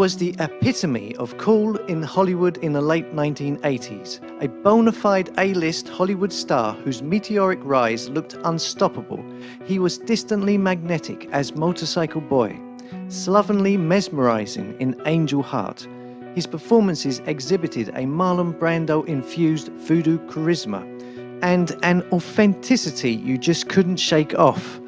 was the epitome of cool in Hollywood in the late 1980s, a bona fide A-list Hollywood star whose meteoric rise looked unstoppable. He was distantly magnetic as Motorcycle Boy, slovenly mesmerizing in Angel Heart. His performances exhibited a Marlon Brando-infused voodoo charisma and an authenticity you just couldn't shake off.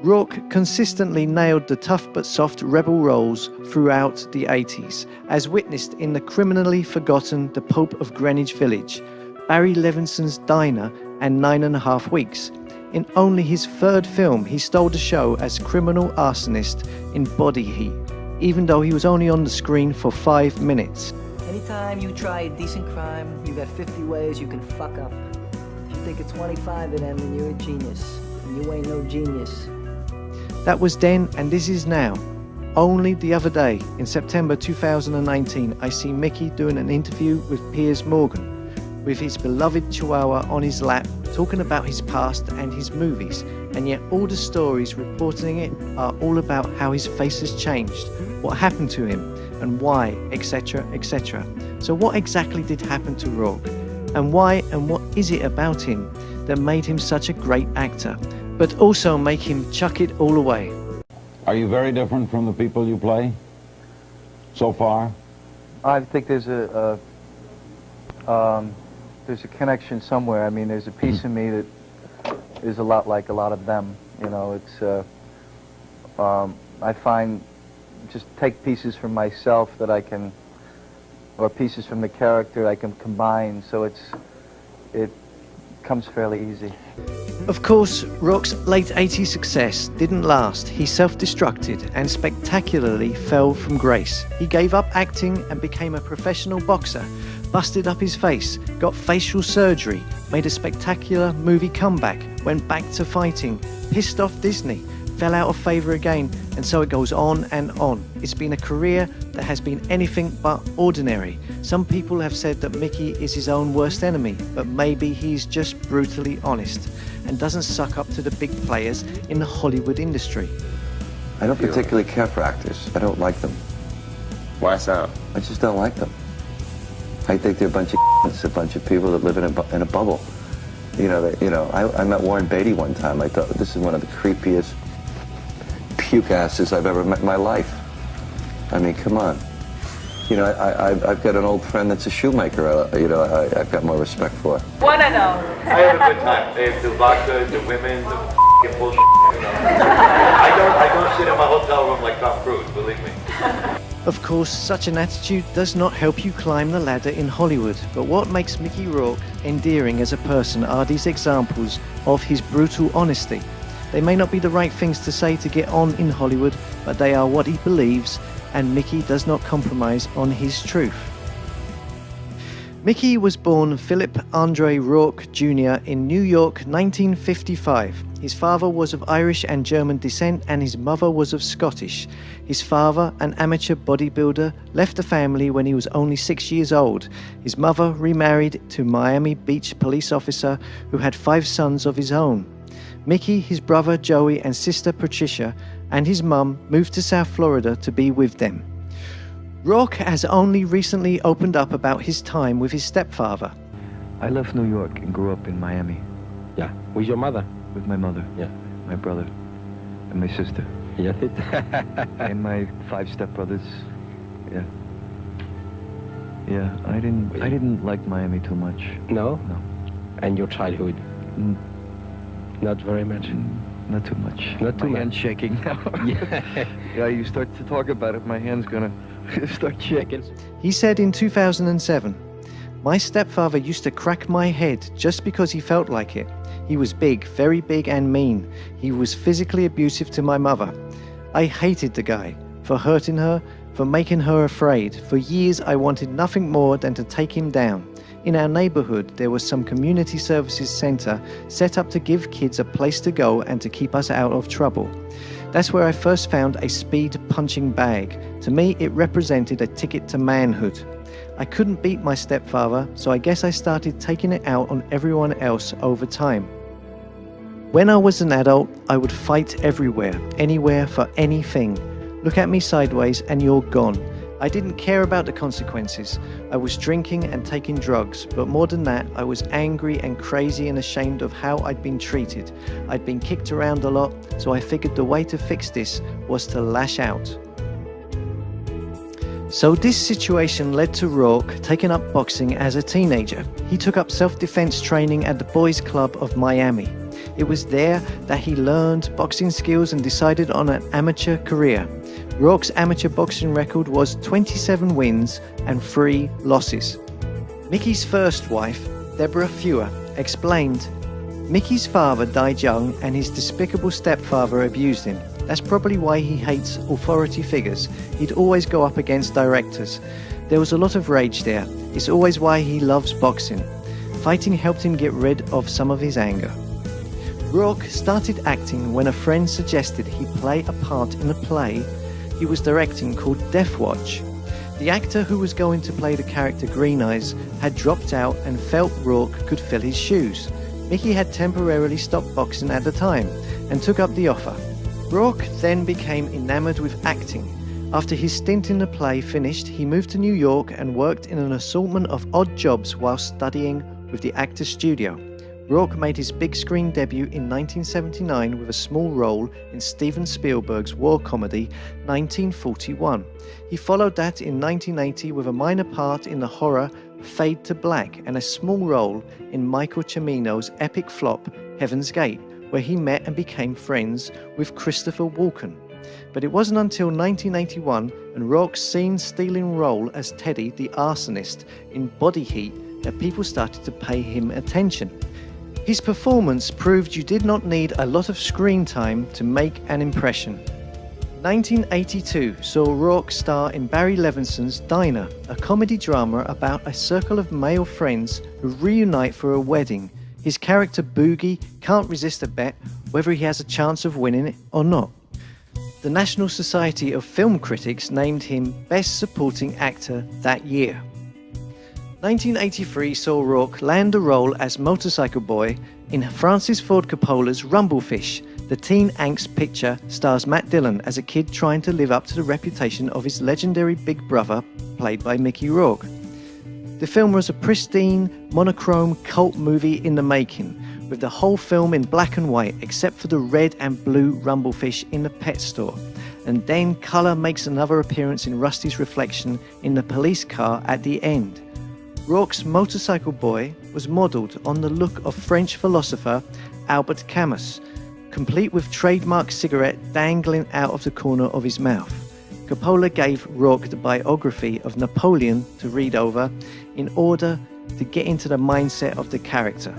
Rourke consistently nailed the tough but soft rebel roles throughout the 80s, as witnessed in the criminally forgotten The Pope of Greenwich Village, Barry Levinson's Diner, and 9½ Weeks. In only his third film, he stole the show as criminal arsonist in Body Heat, even though he was only on the screen for 5 minutes. Anytime you try a decent crime, you got 50 ways you can fuck up. If you think it's 25 of them, then you're a genius. And you ain't no genius. That was then, and this is now. Only the other day, in September 2019, I see Mickey doing an interview with Piers Morgan, with his beloved Chihuahua on his lap, talking about his past and his movies, and yet all the stories reporting it are all about how his face has changed, what happened to him, and why, etc., etc. So what exactly did happen to Rourke? And why and what is it about him that made him such a great actor, but also make him chuck it all away? Are you very different from the people you play so far? I think there's a connection somewhere. I mean, there's a piece of me that is a lot like a lot of them. You know, it's I find just take pieces from myself that I can, or pieces from the character I can combine. So it comes fairly easy. Of course, Rourke's late 80s success didn't last. He self-destructed and spectacularly fell from grace. He gave up acting and became a professional boxer, busted up his face, got facial surgery, made a spectacular movie comeback, went back to fighting, pissed off Disney, fell out of favour again, and so it goes on and on. It's been a career that has been anything but ordinary. Some people have said that Mickey is his own worst enemy, but maybe he's just brutally honest and doesn't suck up to the big players in the Hollywood industry. I don't particularly care for actors. I don't like them. Why so? I just don't like them. I think they're a bunch of people that live in a bubble. I met Warren Beatty one time. I thought this is one of the creepiest puke asses I've ever met in my life. I mean, come on. You know, I've got an old friend that's a shoemaker. I've got more respect for. Wanna know? I have a good time. The vodka, the women, the f***ing bullshit. You know. I don't sit in my hotel room like Tom Cruise, believe me. Of course, such an attitude does not help you climb the ladder in Hollywood, but what makes Mickey Rourke endearing as a person are these examples of his brutal honesty. They may not be the right things to say to get on in Hollywood, but they are what he believes, and Mickey does not compromise on his truth. Mickey was born Philip Andre Rourke Jr. in New York, 1955. His father was of Irish and German descent, and his mother was of Scottish. His father, an amateur bodybuilder, left the family when he was only 6 years old. His mother remarried to Miami Beach police officer who had 5 sons of his own. Mickey, his brother Joey, and sister Patricia, and his mum moved to South Florida to be with them. Rourke has only recently opened up about his time with his stepfather. I left New York and grew up in Miami. Yeah. With your mother? With my mother. Yeah. My brother. And my sister. Yeah. And my 5 stepbrothers. Yeah. Yeah, I didn't like Miami too much. No? No. And your childhood? Not very much? Not too much. Not too much. My hand's shaking now. Yeah, you start to talk about it, my hand's gonna start shaking. He said in 2007, "My stepfather used to crack my head just because he felt like it. He was big, very big and mean. He was physically abusive to my mother. I hated the guy for hurting her, for making her afraid. For years I wanted nothing more than to take him down. In our neighborhood, there was some community services center set up to give kids a place to go and to keep us out of trouble. That's where I first found a speed punching bag. To me, it represented a ticket to manhood. I couldn't beat my stepfather, so I guess I started taking it out on everyone else over time. When I was an adult, I would fight everywhere, anywhere, for anything. Look at me sideways and you're gone. I didn't care about the consequences. I was drinking and taking drugs, but more than that, I was angry and crazy and ashamed of how I'd been treated. I'd been kicked around a lot, so I figured the way to fix this was to lash out. So this situation led to Rourke taking up boxing as a teenager. He took up self-defense training at the Boys Club of Miami. It was there that he learned boxing skills and decided on an amateur career. Rourke's amateur boxing record was 27 wins and 3 losses. Mickey's first wife, Deborah Fewer, explained, "Mickey's father died young and his despicable stepfather abused him. That's probably why he hates authority figures. He'd always go up against directors. There was a lot of rage there. It's always why he loves boxing. Fighting helped him get rid of some of his anger." Rourke started acting when a friend suggested he play a part in a play he was directing called Death Watch. The actor who was going to play the character Green Eyes had dropped out and felt Rourke could fill his shoes. Mickey had temporarily stopped boxing at the time and took up the offer. Rourke then became enamored with acting. After his stint in the play finished, he moved to New York and worked in an assortment of odd jobs while studying with the Actors Studio. Rourke made his big screen debut in 1979 with a small role in Steven Spielberg's war comedy 1941. He followed that in 1980 with a minor part in the horror Fade to Black and a small role in Michael Cimino's epic flop Heaven's Gate, where he met and became friends with Christopher Walken. But it wasn't until 1981 and Rourke's scene-stealing role as Teddy the arsonist in Body Heat that people started to pay him attention. His performance proved you did not need a lot of screen time to make an impression. 1982 saw Rourke star in Barry Levinson's Diner, a comedy drama about a circle of male friends who reunite for a wedding. His character Boogie can't resist a bet whether he has a chance of winning it or not. The National Society of Film Critics named him Best Supporting Actor that year. 1983 saw Rourke land a role as Motorcycle Boy in Francis Ford Coppola's Rumblefish. The teen angst picture stars Matt Dillon as a kid trying to live up to the reputation of his legendary big brother, played by Mickey Rourke. The film was a pristine, monochrome cult movie in the making, with the whole film in black and white except for the red and blue Rumblefish in the pet store. And then colour makes another appearance in Rusty's reflection in the police car at the end. Rourke's Motorcycle Boy was modelled on the look of French philosopher Albert Camus, complete with trademark cigarette dangling out of the corner of his mouth. Coppola gave Rourke the biography of Napoleon to read over in order to get into the mindset of the character.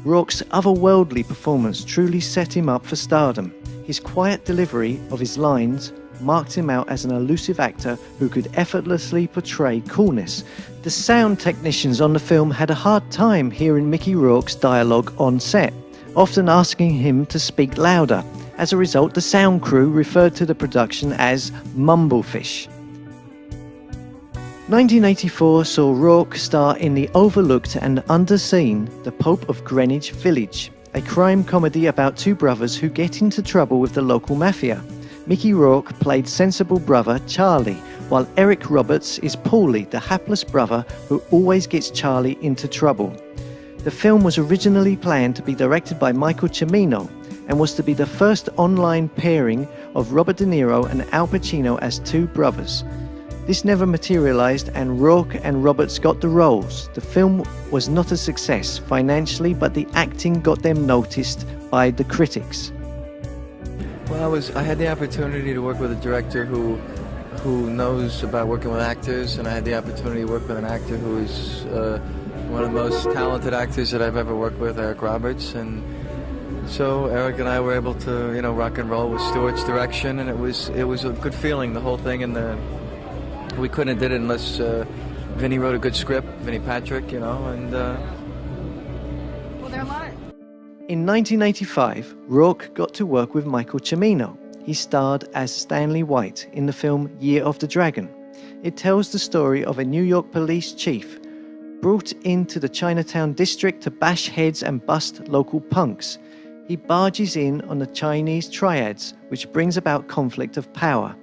Rourke's otherworldly performance truly set him up for stardom. His quiet delivery of his lines marked him out as an elusive actor who could effortlessly portray coolness. The sound technicians on the film had a hard time hearing Mickey Rourke's dialogue on set, often asking him to speak louder. As a result, the sound crew referred to the production as Mumblefish. 1984 saw Rourke star in the overlooked and underseen The Pope of Greenwich Village, a crime comedy about two brothers who get into trouble with the local mafia. Mickey Rourke played sensible brother Charlie, while Eric Roberts is Paulie, the hapless brother who always gets Charlie into trouble. The film was originally planned to be directed by Michael Cimino and was to be the first online pairing of Robert De Niro and Al Pacino as two brothers. This never materialized and Rourke and Roberts got the roles. The film was not a success financially, but the acting got them noticed by the critics. Well, I had the opportunity to work with a director who knows about working with actors, and I had the opportunity to work with an actor who is one of the most talented actors that I've ever worked with, Eric Roberts. And so Eric and I were able to, rock and roll with Stewart's direction, and it was a good feeling, the whole thing. And we couldn't have did it unless Vinny wrote a good script, Vinny Patrick, and. Well, there are a lot. In 1985, Rourke got to work with Michael Cimino. He starred as Stanley White in the film Year of the Dragon. It tells the story of a New York police chief brought into the Chinatown district to bash heads and bust local punks. He barges in on the Chinese triads, which brings about conflict of power.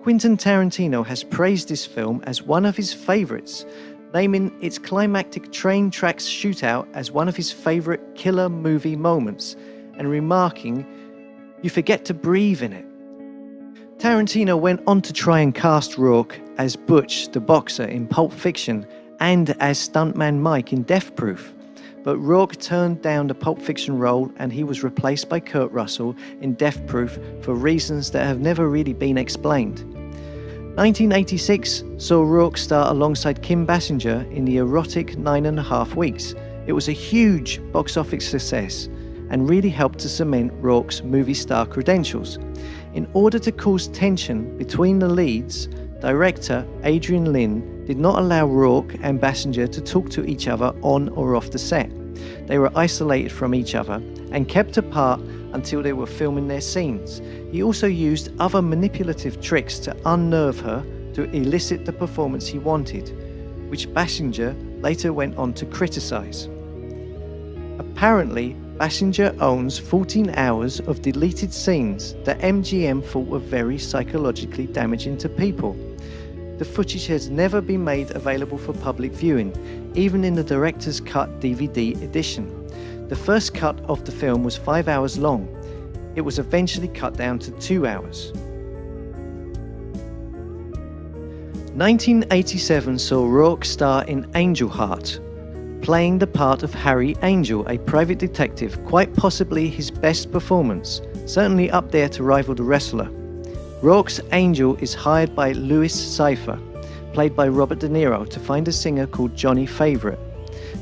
Quentin Tarantino has praised this film as one of his favourites, naming its climactic train tracks shootout as one of his favourite killer movie moments, and remarking, "You forget to breathe in it." Tarantino went on to try and cast Rourke as Butch, the boxer in Pulp Fiction, and as Stuntman Mike in Death Proof. But Rourke turned down the Pulp Fiction role and he was replaced by Kurt Russell in Death Proof for reasons that have never really been explained. 1986 saw Rourke star alongside Kim Basinger in the erotic 9.5 Weeks. It was a huge box office success and really helped to cement Rourke's movie star credentials. In order to cause tension between the leads, director Adrian Lyne did not allow Rourke and Basinger to talk to each other on or off the set. They were isolated from each other and kept apart until they were filming their scenes. He also used other manipulative tricks to unnerve her to elicit the performance he wanted, which Basinger later went on to criticize. Apparently, Basinger owns 14 hours of deleted scenes that MGM thought were very psychologically damaging to people. The footage has never been made available for public viewing, even in the director's cut DVD edition. The first cut of the film was 5 hours long. It was eventually cut down to 2 hours. 1987 saw Rourke star in Angel Heart, playing the part of Harry Angel, a private detective, quite possibly his best performance, certainly up there to rival The Wrestler. Rourke's Angel is hired by Louis Cypher, played by Robert De Niro, to find a singer called Johnny Favorite.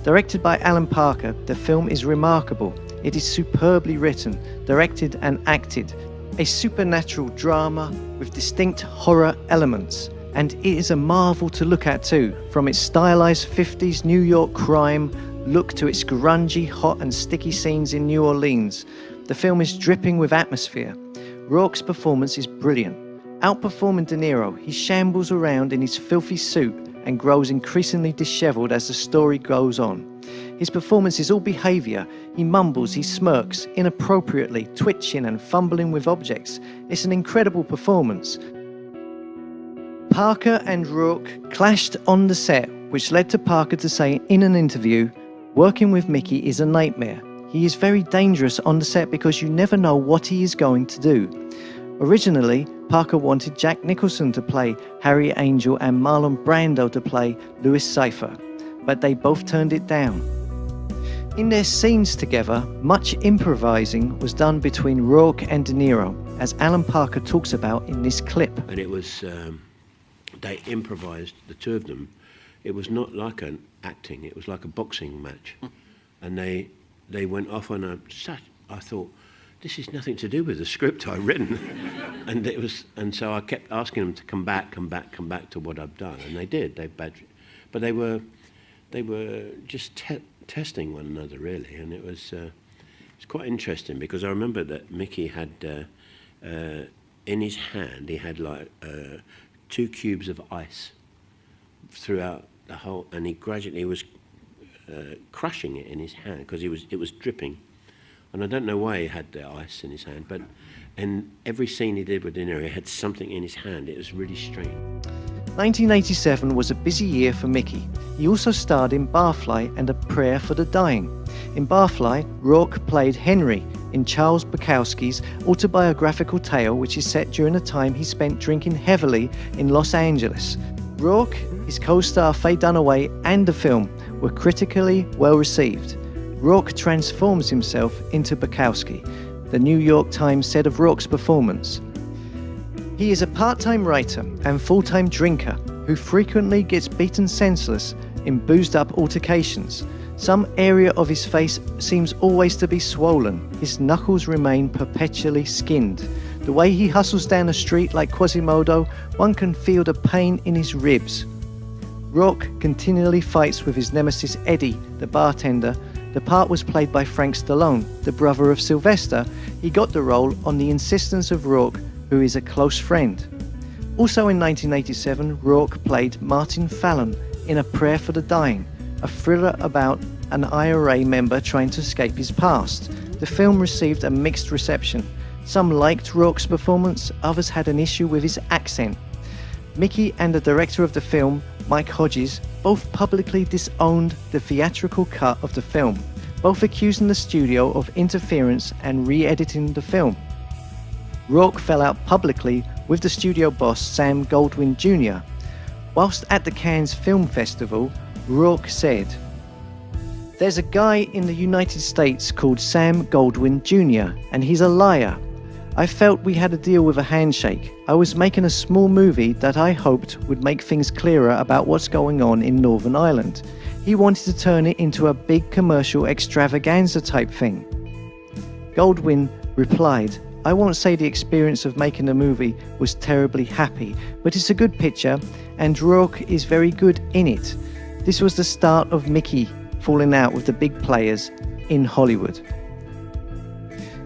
Directed by Alan Parker, the film is remarkable. It is superbly written, directed and acted, a supernatural drama with distinct horror elements. And it is a marvel to look at too, from its stylized 50s New York crime look to its grungy, hot and sticky scenes in New Orleans. The film is dripping with atmosphere. Rourke's performance is brilliant. Outperforming De Niro, he shambles around in his filthy suit and grows increasingly disheveled as the story goes on. His performance is all behavior. He mumbles, he smirks, inappropriately, twitching and fumbling with objects. It's an incredible performance. Parker and Rourke clashed on the set, which led to Parker to say in an interview, "Working with Mickey is a nightmare. He is very dangerous on the set because you never know what he is going to do." Originally, Parker wanted Jack Nicholson to play Harry Angel and Marlon Brando to play Louis Cypher, but they both turned it down. In their scenes together, much improvising was done between Rourke and De Niro, as Alan Parker talks about in this clip. And it was, they improvised, the two of them. It was not like an acting, it was like a boxing match. And they went off on I thought, this is nothing to do with the script I've written. and so I kept asking them to come back to what I've done, and they did. But they were just testing one another really, and it was quite interesting because I remember that Mickey had in his hand he had like 2 cubes of ice throughout the whole, and he gradually was crushing it in his hand because it was dripping. And I don't know why he had the ice in his hand, but in every scene he did with De Niro, he had something in his hand. It was really strange. 1987 was a busy year for Mickey. He also starred in Barfly and A Prayer for the Dying. In Barfly, Rourke played Henry in Charles Bukowski's autobiographical tale, which is set during the time he spent drinking heavily in Los Angeles. Rourke, his co-star Faye Dunaway, and the film were critically well received. Rourke transforms himself into Bukowski. The New York Times said of Rourke's performance, "He is a part-time writer and full-time drinker who frequently gets beaten senseless in boozed-up altercations. Some area of his face seems always to be swollen. His knuckles remain perpetually skinned. The way he hustles down the street like Quasimodo, one can feel the pain in his ribs." Rourke continually fights with his nemesis Eddie, the bartender. The part was played by Frank Stallone, the brother of Sylvester. He got the role on the insistence of Rourke, who is a close friend. Also in 1987, Rourke played Martin Fallon in A Prayer for the Dying, a thriller about an IRA member trying to escape his past. The film received a mixed reception. Some liked Rourke's performance, others had an issue with his accent. Mickey and the director of the film, Mike Hodges, both publicly disowned the theatrical cut of the film, both accusing the studio of interference and re-editing the film. Rourke fell out publicly with the studio boss Sam Goldwyn Jr. Whilst at the Cannes Film Festival, Rourke said, "There's a guy in the United States called Sam Goldwyn Jr. and he's a liar. I felt we had a deal with a handshake. I was making a small movie that I hoped would make things clearer about what's going on in Northern Ireland. He wanted to turn it into a big commercial extravaganza type thing." Goldwyn replied, "I won't say the experience of making the movie was terribly happy, but it's a good picture and Rourke is very good in it." This was the start of Mickey falling out with the big players in Hollywood.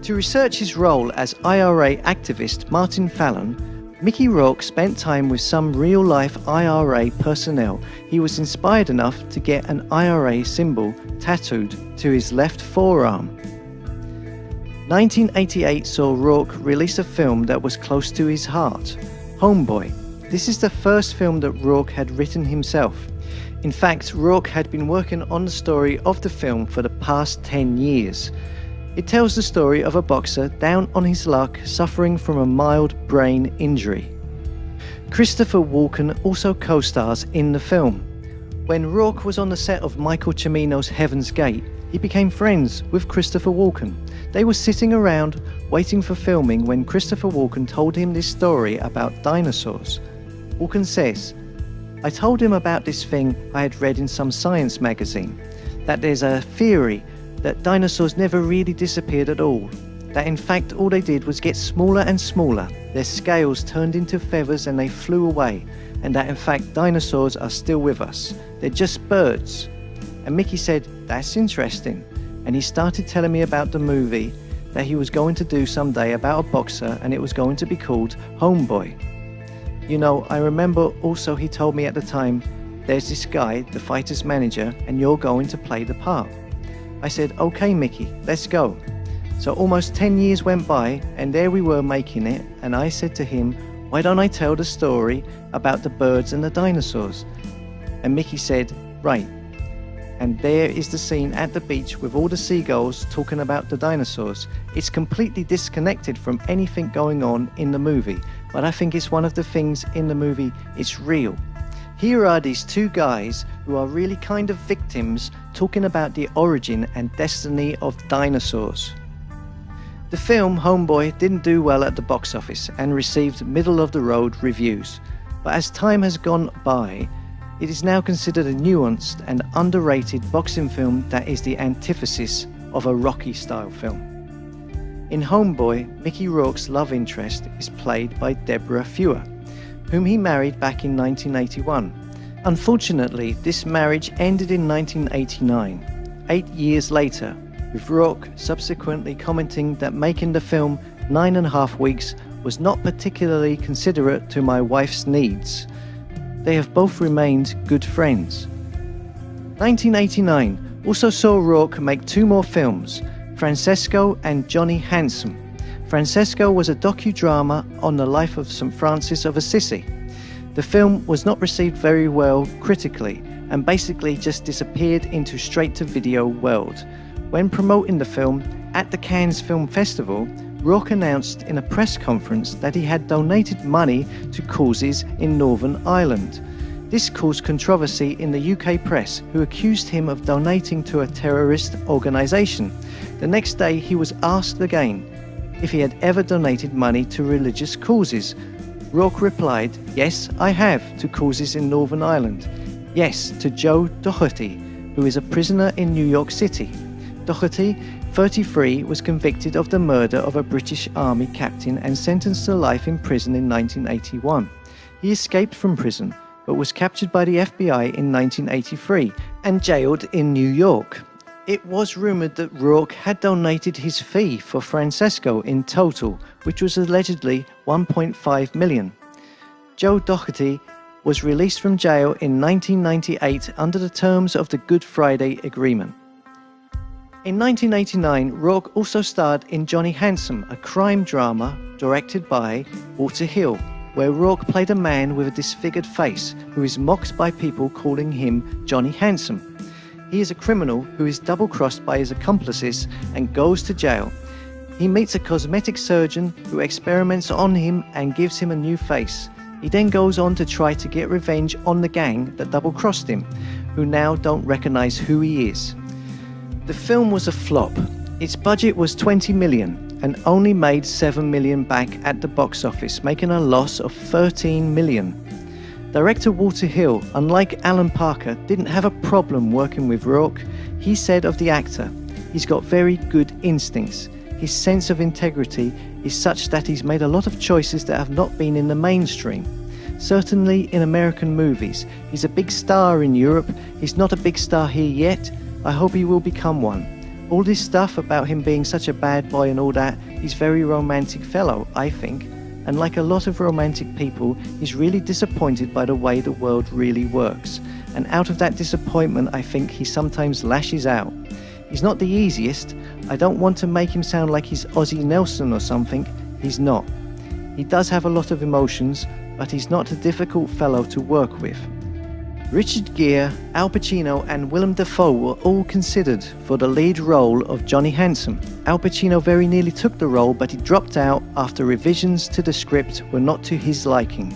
To research his role as IRA activist Martin Fallon, Mickey Rourke spent time with some real-life IRA personnel. He was inspired enough to get an IRA symbol tattooed to his left forearm. 1988 saw Rourke release a film that was close to his heart, Homeboy. This is the first film that Rourke had written himself. In fact, Rourke had been working on the story of the film for the past 10 years. It tells the story of a boxer down on his luck suffering from a mild brain injury. Christopher Walken also co-stars in the film. When Rourke was on the set of Michael Cimino's Heaven's Gate, he became friends with Christopher Walken. They were sitting around waiting for filming when Christopher Walken told him this story about dinosaurs. Walken says, "I told him about this thing I had read in some science magazine, that there's a theory that dinosaurs never really disappeared at all, that in fact all they did was get smaller and smaller, their scales turned into feathers and they flew away, and that in fact dinosaurs are still with us, they're just birds." And Mickey said, "That's interesting," and he started telling me about the movie that he was going to do someday about a boxer, and it was going to be called Homeboy. You know, I remember also he told me at the time, "There's this guy, the fighter's manager, and you're going to play the part." I said, "Okay, Mickey, let's go." So almost 10 years went by, and there we were making it, and I said to him, "Why don't I tell the story about the birds and the dinosaurs?" And Mickey said, "Right." And there is the scene at the beach with all the seagulls talking about the dinosaurs. It's completely disconnected from anything going on in the movie, but I think it's one of the things in the movie, it's real. Here are these two guys who are really kind of victims talking about the origin and destiny of dinosaurs. The film Homeboy didn't do well at the box office and received middle-of-the-road reviews, but as time has gone by, it is now considered a nuanced and underrated boxing film that is the antithesis of a Rocky-style film. In Homeboy, Mickey Rourke's love interest is played by Deborah Fewer, whom he married back in 1981. Unfortunately, this marriage ended in 1989, 8 years later, with Rourke subsequently commenting that making the film 9.5 weeks was not particularly considerate to my wife's needs. They have both remained good friends. 1989 also saw Rourke make 2 more films, Francesco and Johnny Handsome. Francesco was a docudrama on the life of St. Francis of Assisi. The film was not received very well critically and basically just disappeared into straight-to-video world. When promoting the film at the Cannes Film Festival, Rourke announced in a press conference that he had donated money to causes in Northern Ireland. This caused controversy in the UK press, who accused him of donating to a terrorist organisation. The next day he was asked again if he had ever donated money to religious causes. Rourke replied, "Yes, I have, to causes in Northern Ireland. Yes, to Joe Doherty, who is a prisoner in New York City." Doherty, 33, was convicted of the murder of a British Army captain and sentenced to life in prison in 1981. He escaped from prison, but was captured by the FBI in 1983 and jailed in New York. It was rumoured that Rourke had donated his fee for Francesco in total, which was allegedly 1.5 million. Joe Doherty was released from jail in 1998 under the terms of the Good Friday Agreement. In 1989, Rourke also starred in Johnny Handsome, a crime drama directed by Walter Hill. where Rourke played a man with a disfigured face who is mocked by people calling him Johnny Handsome. He is a criminal who is double-crossed by his accomplices and goes to jail. He meets a cosmetic surgeon who experiments on him and gives him a new face. He then goes on to try to get revenge on the gang that double-crossed him, who now don't recognize who he is. The film was a flop. Its budget was 20 million and only made 7 million back at the box office, making a loss of 13 million. Director Walter Hill, unlike Alan Parker, didn't have a problem working with Rourke. He said of the actor, "He's got very good instincts. His sense of integrity is such that he's made a lot of choices that have not been in the mainstream. Certainly in American movies. He's a big star in Europe. He's not a big star here yet. I hope he will become one. All this stuff about him being such a bad boy and all that, he's a very romantic fellow, I think. And like a lot of romantic people, he's really disappointed by the way the world really works. And out of that disappointment, I think he sometimes lashes out. He's not the easiest. I don't want to make him sound like he's Ozzie Nelson or something. He's not. He does have a lot of emotions, but he's not a difficult fellow to work with." Richard Gere, Al Pacino and Willem Dafoe were all considered for the lead role of Johnny Handsome. Al Pacino very nearly took the role, but he dropped out after revisions to the script were not to his liking.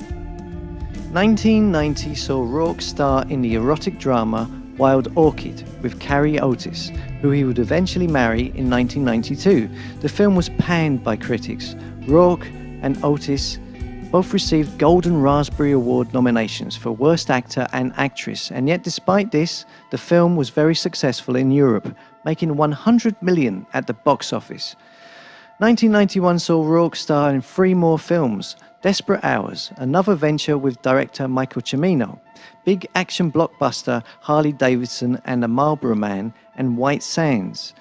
1990 saw Rourke star in the erotic drama Wild Orchid with Carrie Otis, who he would eventually marry in 1992. The film was panned by critics. Rourke and Otis both received Golden Raspberry Award nominations for Worst Actor and Actress, and yet despite this, the film was very successful in Europe, making 100 million at the box office. 1991 saw Rourke star in 3 more films: Desperate Hours, another venture with director Michael Cimino, big action blockbuster Harley Davidson and the Marlboro Man, and White Sands.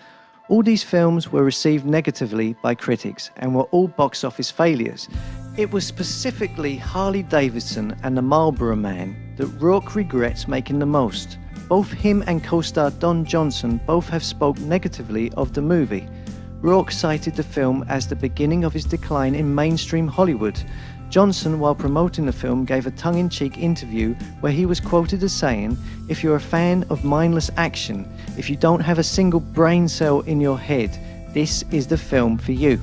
All these films were received negatively by critics and were all box office failures. It was specifically Harley Davidson and the Marlboro Man that Rourke regrets making the most. Both him and co-star Don Johnson both have spoke negatively of the movie. Rourke cited the film as the beginning of his decline in mainstream Hollywood. Johnson, while promoting the film, gave a tongue-in-cheek interview where he was quoted as saying, "If you're a fan of mindless action, if you don't have a single brain cell in your head, this is the film for you."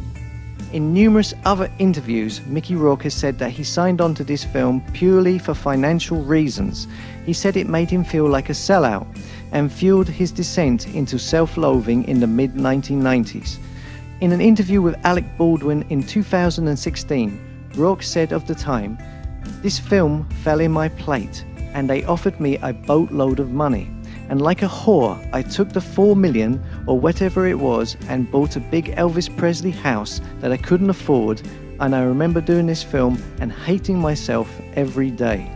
In numerous other interviews, Mickey Rourke has said that he signed on to this film purely for financial reasons. He said it made him feel like a sellout and fueled his descent into self-loathing in the mid-1990s. In an interview with Alec Baldwin in 2016, Rourke said of the time, "This film fell in my plate and they offered me a boatload of money. And like a whore, I took the 4 million or whatever it was and bought a big Elvis Presley house that I couldn't afford, and I remember doing this film and hating myself every day."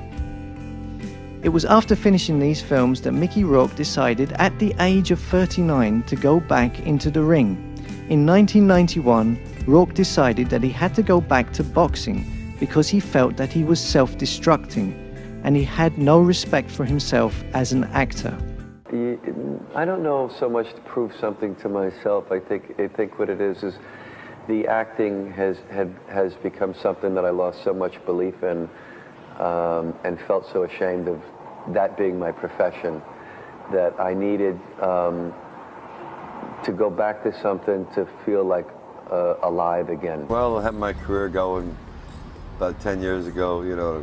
It was after finishing these films that Mickey Rourke decided at the age of 39 to go back into the ring. In 1991, Rourke decided that he had to go back to boxing because he felt that he was self-destructing and he had no respect for himself as an actor. I don't know so much to prove something to myself. I think what it is the acting has become something that I lost so much belief in and felt so ashamed of that being my profession that I needed to go back to something to feel like alive again. Well, I had my career going about 10 years ago, you know.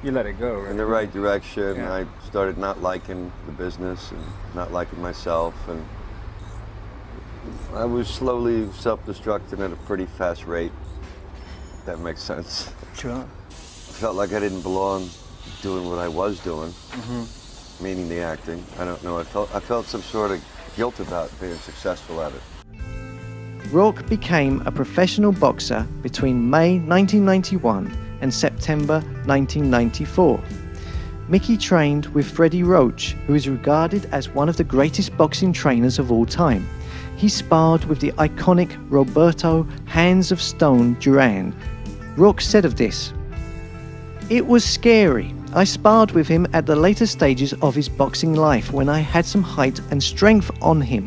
You let it go, right? In the right direction. Yeah. I started not liking the business and not liking myself, and I was slowly self-destructing at a pretty fast rate, if that makes sense. Sure. I felt like I didn't belong doing what I was doing, meaning the acting. I don't know, I felt some sort of guilt about being successful at it. Rourke became a professional boxer between May 1991 and September 1994. Mickey trained with Freddie Roach, who is regarded as one of the greatest boxing trainers of all time. He sparred with the iconic Roberto Hands of Stone Duran. Rourke said of this, "It was scary. I sparred with him at the later stages of his boxing life when I had some height and strength on him.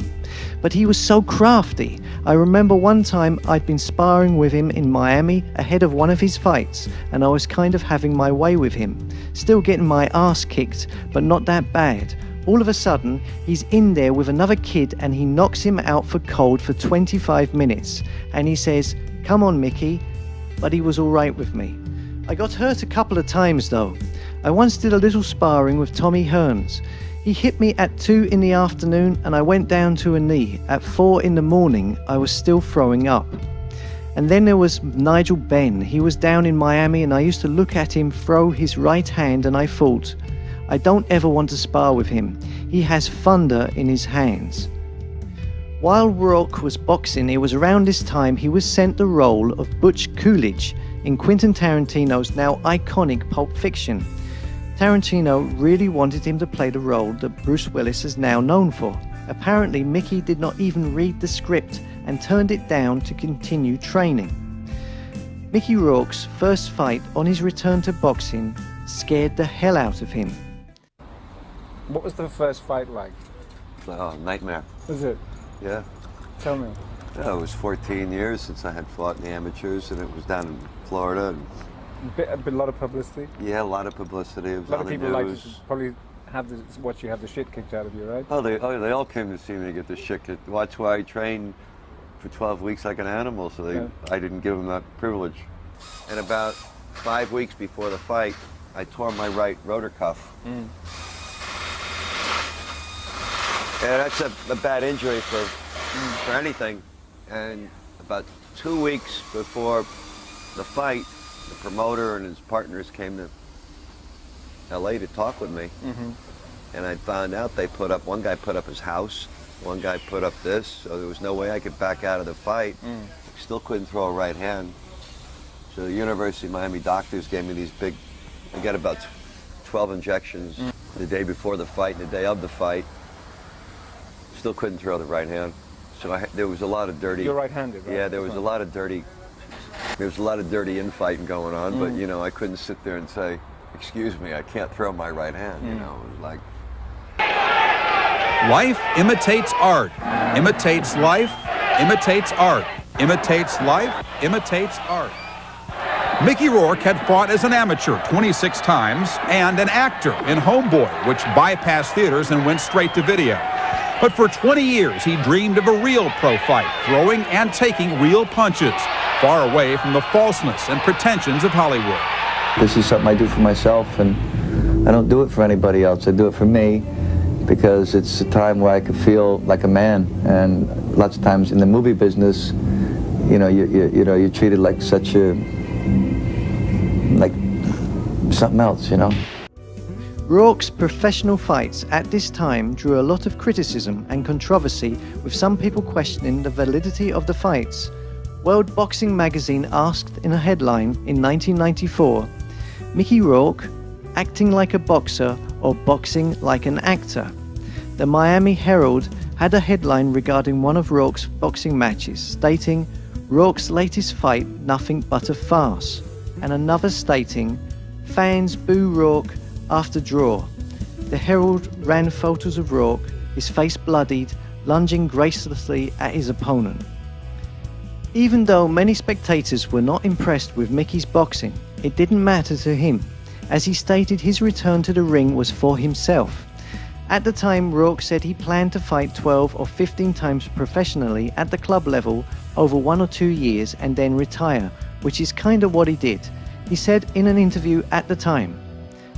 But he was so crafty. I remember one time I'd been sparring with him in Miami ahead of one of his fights, and I was kind of having my way with him. Still getting my ass kicked, but not that bad. All of a sudden, he's in there with another kid and he knocks him out for cold for 25 minutes. And he says, "Come on, Mickey." But he was alright with me. I got hurt a couple of times though. I once did a little sparring with Tommy Hearns. He hit me at 2 in the afternoon and I went down to a knee. At 4 in the morning, I was still throwing up. And then there was Nigel Benn. He was down in Miami and I used to look at him throw his right hand and I thought, I don't ever want to spar with him. He has thunder in his hands. While Rourke was boxing, it was around this time he was sent the role of Butch Coolidge in Quentin Tarantino's now iconic Pulp Fiction. Tarantino really wanted him to play the role that Bruce Willis is now known for. Apparently, Mickey did not even read the script and turned it down to continue training. Mickey Rourke's first fight on his return to boxing scared the hell out of him. What was the first fight like? Oh, nightmare. Was it? Yeah. Tell me. Yeah, it was 14 years since I had fought in the amateurs, and it was down in Florida. And A lot of publicity? yeah, a lot of publicity. It was A lot on of the people like news. to probably watch you have the shit kicked out of you, right? Oh, they all came to see me get the shit kicked. That's why I trained for 12 weeks like an animal, so I didn't give them that privilege. And about 5 weeks before the fight, I tore my right rotor cuff. And that's a bad injury for anything. And about 2 weeks before the fight, the promoter and his partners came to LA to talk with me. And I found out one guy put up his house, one guy put up this, so there was no way I could back out of the fight. Still couldn't throw a right hand. So the University of Miami doctors gave me these big, I got about 12 injections the day before the fight and the day of the fight. Still couldn't throw the right hand. So there was a lot of dirty... You're right-handed, right? Yeah, there was a lot of dirty infighting going on, but, you know, I couldn't sit there and say, excuse me, I can't throw my right hand, you know, it was like... Life imitates art, imitates life, imitates art, imitates life, imitates art. Mickey Rourke had fought as an amateur 26 times and an actor in Homeboy, which bypassed theaters and went straight to video. But for 20 years, he dreamed of a real pro fight, throwing and taking real punches, far away from the falseness and pretensions of Hollywood. This is something I do for myself, and I don't do it for anybody else. I do it for me because it's a time where I could feel like a man. And lots of times in the movie business, you know, you're treated like such a, like something else, you know. Rourke's professional fights at this time drew a lot of criticism and controversy, with some people questioning the validity of the fights. World Boxing magazine asked in a headline in 1994, Mickey Rourke, acting like a boxer or boxing like an actor? The Miami Herald had a headline regarding one of Rourke's boxing matches, stating, Rourke's latest fight, nothing but a farce, and another stating, fans boo Rourke after draw. The Herald ran photos of Rourke, his face bloodied, lunging gracefully at his opponent. Even though many spectators were not impressed with Mickey's boxing, it didn't matter to him, as he stated his return to the ring was for himself. At the time, Rourke said he planned to fight 12 or 15 times professionally at the club level over 1 or 2 years and then retire, which is kind of what he did. He said in an interview at the time,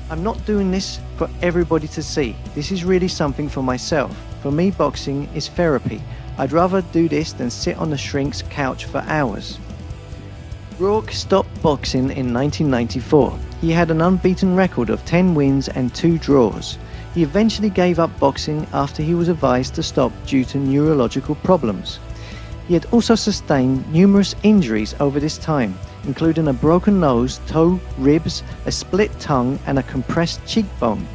I'm not doing this for everybody to see. This is really something for myself. For me, boxing is therapy. I'd rather do this than sit on the shrink's couch for hours. Rourke stopped boxing in 1994. He had an unbeaten record of 10 wins and 2 draws. He eventually gave up boxing after he was advised to stop due to neurological problems. He had also sustained numerous injuries over this time, including a broken nose, toe, ribs, a split tongue, and a compressed cheekbone.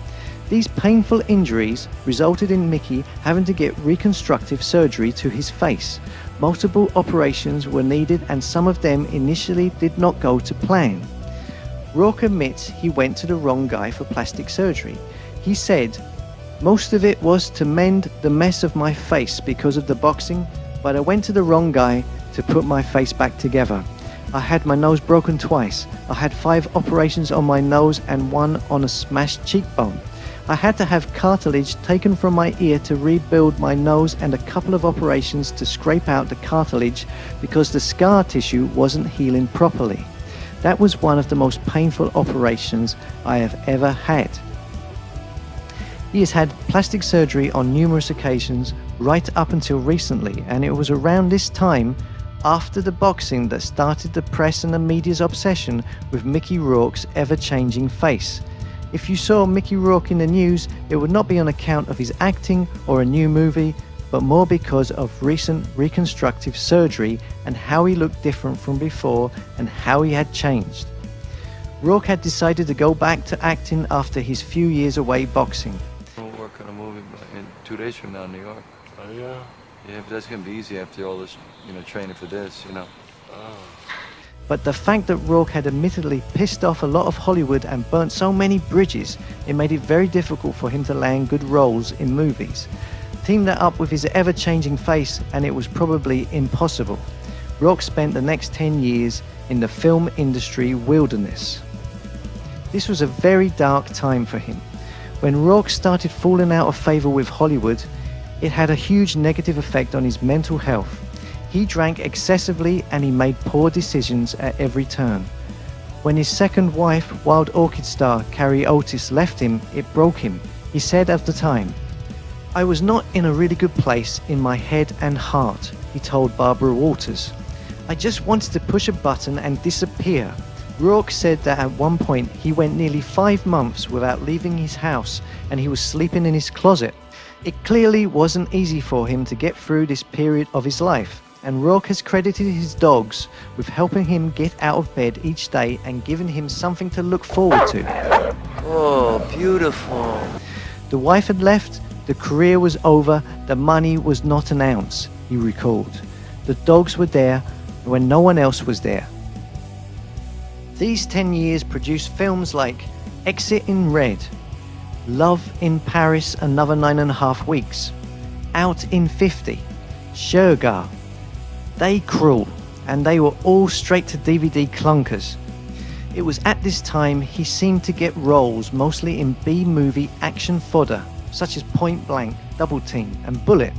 These painful injuries resulted in Mickey having to get reconstructive surgery to his face. Multiple operations were needed, and some of them initially did not go to plan. Rourke admits he went to the wrong guy for plastic surgery. He said, Most of it was to mend the mess of my face because of the boxing, but I went to the wrong guy to put my face back together. I had my nose broken twice. I had 5 operations on my nose and 1 on a smashed cheekbone. I had to have cartilage taken from my ear to rebuild my nose and a couple of operations to scrape out the cartilage because the scar tissue wasn't healing properly. That was one of the most painful operations I have ever had. He has had plastic surgery on numerous occasions right up until recently, and it was around this time after the boxing that started the press and the media's obsession with Mickey Rourke's ever-changing face. If you saw Mickey Rourke in the news, it would not be on account of his acting or a new movie, but more because of recent reconstructive surgery and how he looked different from before and how he had changed. Rourke had decided to go back to acting after his few years away boxing. We'll work on a movie in 2 days from now in New York. Oh, yeah? Yeah, but that's going to be easy after all this, training for this, But the fact that Rourke had admittedly pissed off a lot of Hollywood and burnt so many bridges, it made it very difficult for him to land good roles in movies. Team that up with his ever-changing face and it was probably impossible. Rourke spent the next 10 years in the film industry wilderness. This was a very dark time for him. When Rourke started falling out of favor with Hollywood, it had a huge negative effect on his mental health. He drank excessively and he made poor decisions at every turn. When his second wife, Wild Orchid star Carrie Otis, left him, it broke him. He said at the time, "I was not in a really good place in my head and heart," he told Barbara Walters. "I just wanted to push a button and disappear." Rourke said that at one point he went nearly 5 months without leaving his house and he was sleeping in his closet. It clearly wasn't easy for him to get through this period of his life, and Rourke has credited his dogs with helping him get out of bed each day and giving him something to look forward to. Oh, beautiful. The wife had left, the career was over, the money was not an ounce, he recalled. The dogs were there when no one else was there. These 10 years produced films like Exit in Red, Love in Paris Another 9.5 Weeks, Out in 50, Shergar, They Cruel, and they were all straight to DVD clunkers. It was at this time he seemed to get roles mostly in B-movie action fodder, such as Point Blank, Double Team, and Bullet.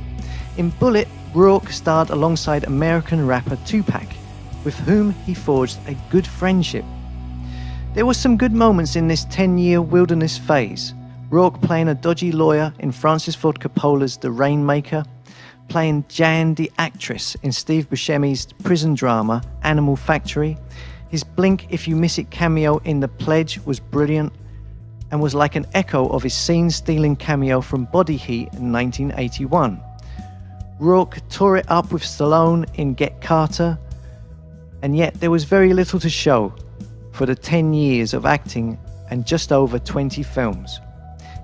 In Bullet, Rourke starred alongside American rapper Tupac, with whom he forged a good friendship. There were some good moments in this 10-year wilderness phase. Rourke playing a dodgy lawyer in Francis Ford Coppola's The Rainmaker, playing Jan the actress in Steve Buscemi's prison drama Animal Factory. His Blink If You Miss It cameo in The Pledge was brilliant and was like an echo of his scene-stealing cameo from Body Heat in 1981. Rourke tore it up with Stallone in Get Carter, and yet there was very little to show for the 10 years of acting and just over 20 films.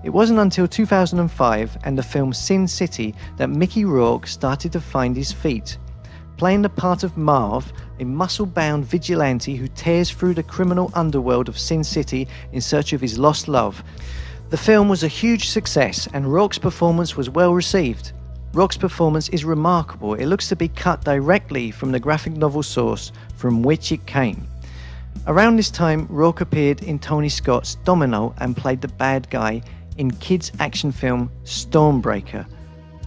It wasn't until 2005 and the film Sin City that Mickey Rourke started to find his feet, playing the part of Marv, a muscle-bound vigilante who tears through the criminal underworld of Sin City in search of his lost love. The film was a huge success and Rourke's performance was well received. Rourke's performance is remarkable. It looks to be cut directly from the graphic novel source from which it came. Around this time, Rourke appeared in Tony Scott's Domino and played the bad guy in kids' action film Stormbreaker.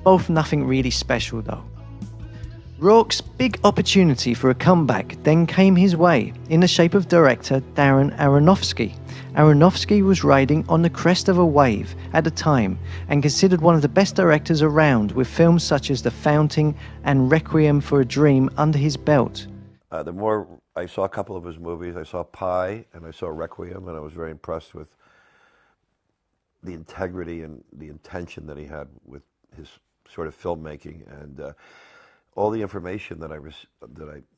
Both nothing really special though. Rourke's big opportunity for a comeback then came his way in the shape of director Darren Aronofsky. Aronofsky was riding on the crest of a wave at the time and considered one of the best directors around, with films such as The Fountain and Requiem for a Dream under his belt. The more I saw a couple of his movies, I saw Pi and I saw Requiem, and I was very impressed with the integrity and the intention that he had with his sort of filmmaking, and all the information that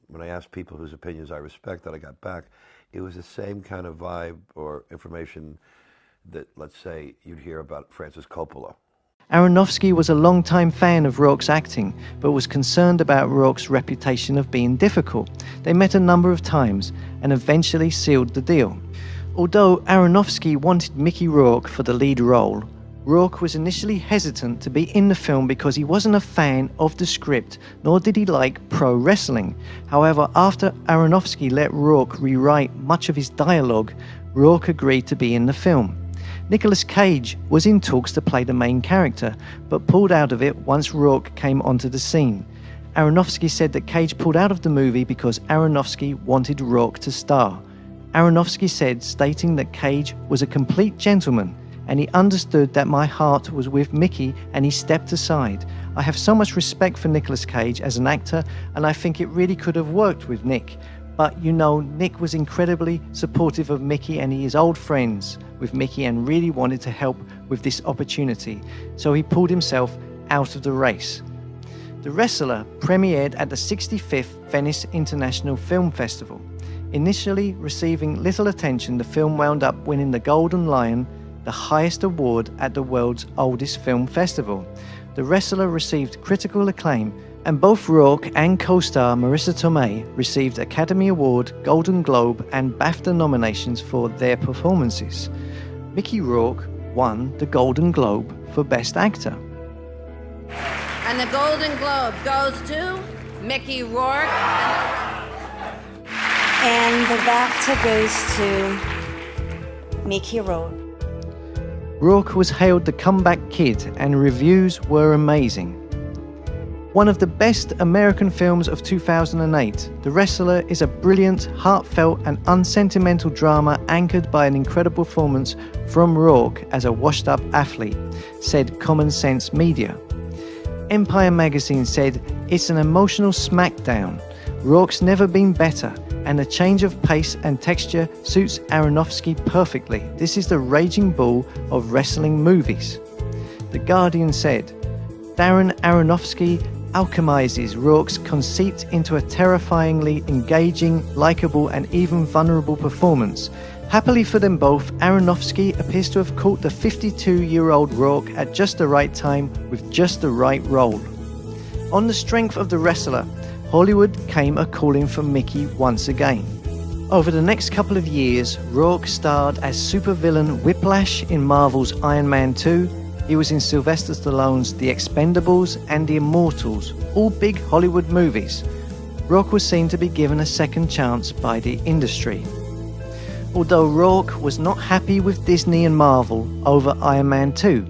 when I asked people whose opinions I respect, that I got back, it was the same kind of vibe or information that, let's say, you'd hear about Francis Coppola. Aronofsky was a long-time fan of Rourke's acting, but was concerned about Rourke's reputation of being difficult. They met a number of times and eventually sealed the deal. Although Aronofsky wanted Mickey Rourke for the lead role, Rourke was initially hesitant to be in the film because he wasn't a fan of the script, nor did he like pro wrestling. However, after Aronofsky let Rourke rewrite much of his dialogue, Rourke agreed to be in the film. Nicolas Cage was in talks to play the main character, but pulled out of it once Rourke came onto the scene. Aronofsky said that Cage pulled out of the movie because Aronofsky wanted Rourke to star. Aronofsky said, stating that Cage was a complete gentleman, and he understood that my heart was with Mickey and he stepped aside. I have so much respect for Nicolas Cage as an actor, and I think it really could have worked with Nick. But you know, Nick was incredibly supportive of Mickey and he is old friends with Mickey and really wanted to help with this opportunity. So he pulled himself out of the race. The Wrestler premiered at the 65th Venice International Film Festival. Initially receiving little attention, the film wound up winning the Golden Lion, the highest award at the world's oldest film festival. The Wrestler received critical acclaim, and both Rourke and co-star Marissa Tomei received Academy Award, Golden Globe, and BAFTA nominations for their performances. Mickey Rourke won the Golden Globe for Best Actor. And the Golden Globe goes to Mickey Rourke. And the BAFTA goes to Mickey Rourke. Rourke was hailed the comeback kid, and reviews were amazing. One of the best American films of 2008, The Wrestler is a brilliant, heartfelt and unsentimental drama anchored by an incredible performance from Rourke as a washed-up athlete, said Common Sense Media. Empire magazine said, "It's an emotional smackdown. Rourke's never been better, and the change of pace and texture suits Aronofsky perfectly. This is the raging bull of wrestling movies." The Guardian said, Darren Aronofsky alchemizes Rourke's conceit into a terrifyingly engaging, likable and even vulnerable performance. Happily for them both, Aronofsky appears to have caught the 52-year-old Rourke at just the right time with just the right role. On the strength of The Wrestler, Hollywood came a calling for Mickey once again. Over the next couple of years, Rourke starred as supervillain Whiplash in Marvel's Iron Man 2. He was in Sylvester Stallone's The Expendables and The Immortals, all big Hollywood movies. Rourke was seen to be given a second chance by the industry. Although Rourke was not happy with Disney and Marvel over Iron Man 2,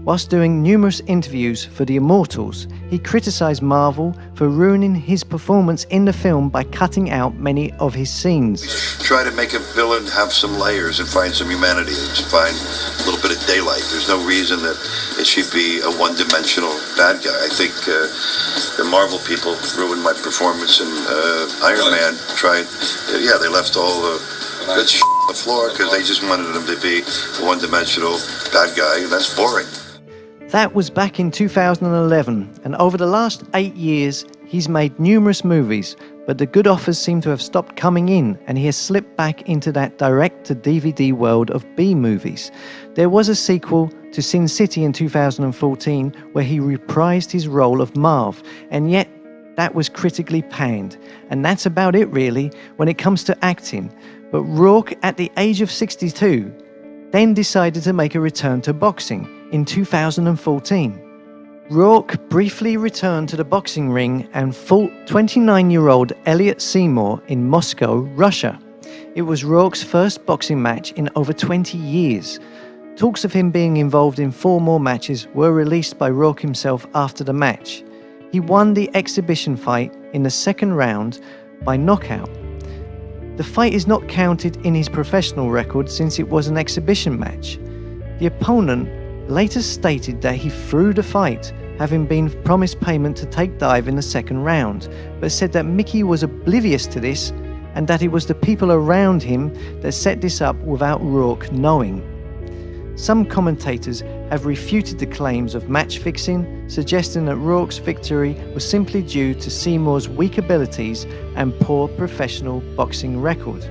whilst doing numerous interviews for The Immortals, he criticised Marvel for ruining his performance in the film by cutting out many of his scenes. Try to make a villain have some layers and find some humanity and find a little bit of daylight. There's no reason that it should be a one-dimensional bad guy. I think the Marvel people ruined my performance in Iron Man. They left all the good shit on the floor because they just wanted him to be a one-dimensional bad guy, and that's boring. That was back in 2011, and over the last 8 years, he's made numerous movies, but the good offers seem to have stopped coming in, and he has slipped back into that direct-to-DVD world of B-movies. There was a sequel to Sin City in 2014, where he reprised his role of Marv, and yet that was critically panned. And that's about it, really, when it comes to acting. But Rourke, at the age of 62, then decided to make a return to boxing in 2014. Rourke briefly returned to the boxing ring and fought 29-year-old Elliot Seymour in Moscow, Russia. It was Rourke's first boxing match in over 20 years. Talks of him being involved in 4 more matches were released by Rourke himself after the match. He won the exhibition fight in the second round by knockout. The fight is not counted in his professional record since it was an exhibition match. The opponent later stated that he threw the fight, having been promised payment to take dive in the second round, but said that Mickey was oblivious to this and that it was the people around him that set this up without Rourke knowing. Some commentators have refuted the claims of match fixing, suggesting that Rourke's victory was simply due to Seymour's weak abilities and poor professional boxing record.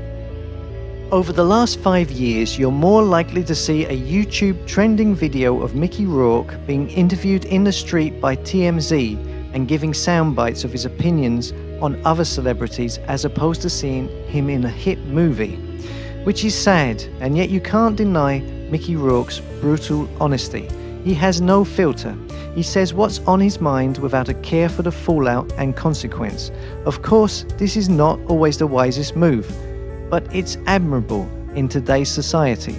Over the last 5 years, you're more likely to see a YouTube trending video of Mickey Rourke being interviewed in the street by TMZ and giving sound bites of his opinions on other celebrities as opposed to seeing him in a hit movie. Which is sad, and yet you can't deny Mickey Rourke's brutal honesty. He has no filter. He says what's on his mind without a care for the fallout and consequence. Of course, this is not always the wisest move, but it's admirable in today's society.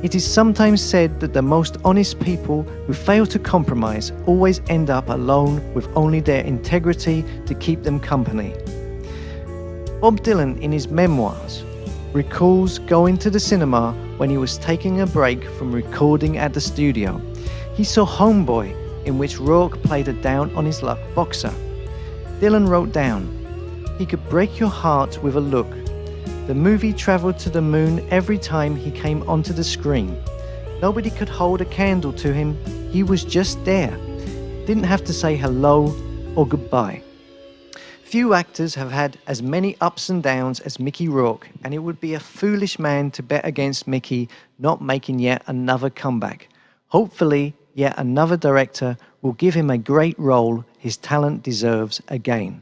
It is sometimes said that the most honest people who fail to compromise always end up alone with only their integrity to keep them company. Bob Dylan, in his memoirs, recalls going to the cinema when he was taking a break from recording at the studio. He saw Homeboy, in which Rourke played a down-on-his-luck boxer. Dylan wrote down, "He could break your heart with a look. The movie traveled to the moon every time he came onto the screen. Nobody could hold a candle to him. He was just there. Didn't have to say hello or goodbye." Few actors have had as many ups and downs as Mickey Rourke, and it would be a foolish man to bet against Mickey not making yet another comeback. Hopefully, yet another director will give him a great role his talent deserves again.